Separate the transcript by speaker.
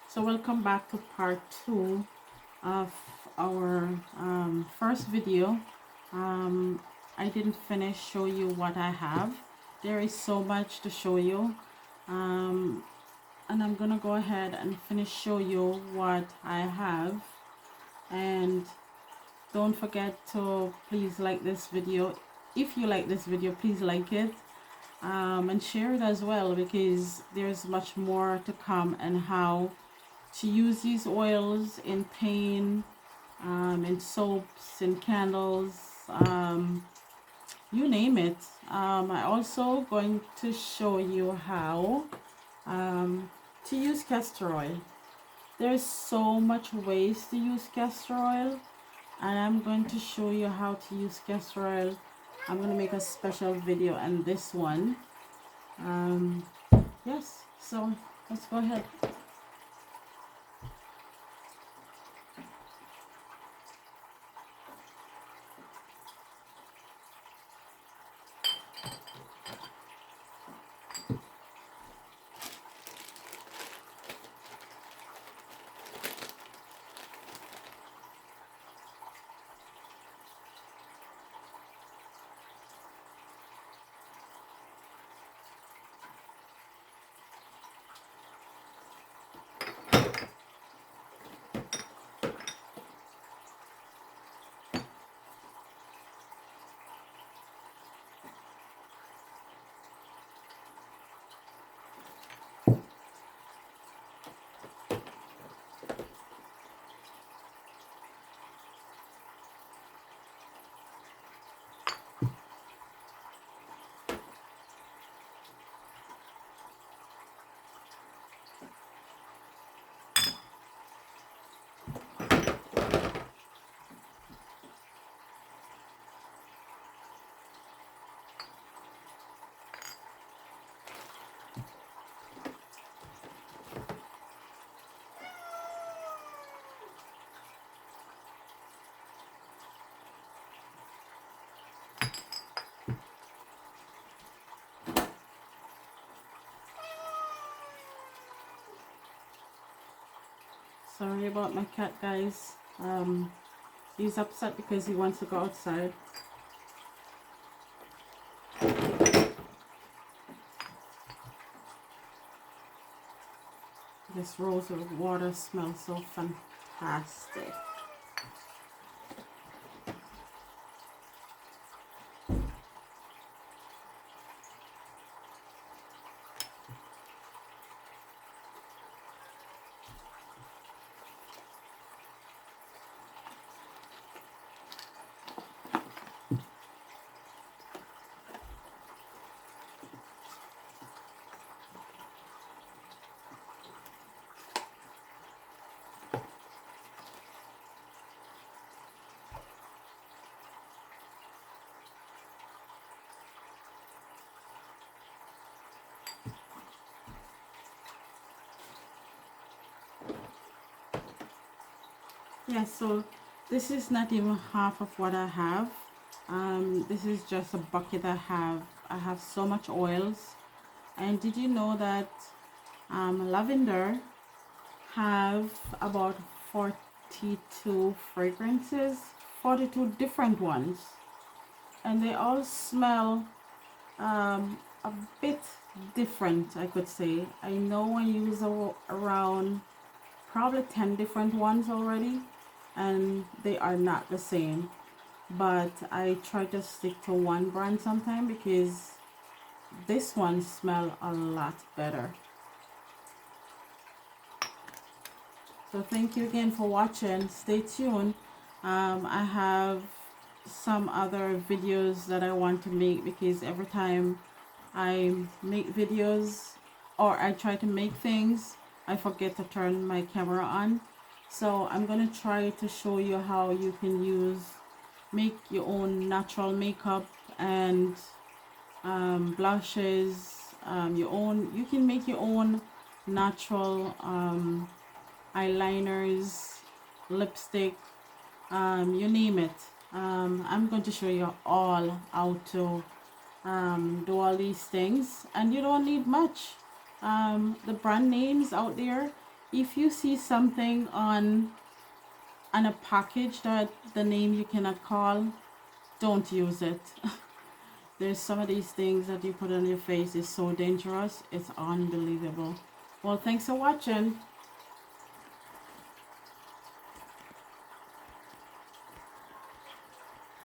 Speaker 1: So welcome back to part 2 of our first video. I didn't finish show you what I have. There is so much to show you, and I'm gonna go ahead and finish show you what I have. And don't forget to please like this video. If you like this video, please like it, and share it as well, because there's much more to come, and how to use these oils in pain, in soaps, in candles, you name it. I also going to show you how to use castor oil. There's so much ways to use castor oil, and I'm going to show you how to use castor oil. I'm going to make a special video on this one. Yes, so let's go ahead. Sorry about my cat, guys. He's upset because he wants to go outside. This rose of water smells so fantastic. Yeah, so this is not even half of what I have. This is just a bucket I have. I have so much oils. And did you know that lavender have about 42 fragrances, 42 different ones, and they all smell a bit different, I could say. I know I use around probably 10 different ones already, and they are not the same, but I try to stick to one brand sometime because this one smell a lot better. So thank you again for watching. Stay tuned. I have some other videos that I want to make, because every time I make videos or I try to make things, I forget to turn my camera on. So I'm going to try to show you how you can make your own natural makeup and blushes, you can make your own natural eyeliners, lipstick, you name it. I'm going to show you all how to do all these things, and you don't need much. The brand names out there, if you see something on a package that the name you cannot call, don't use it. There's some of these things that you put on your face is so dangerous, it's unbelievable. Well, thanks for watching.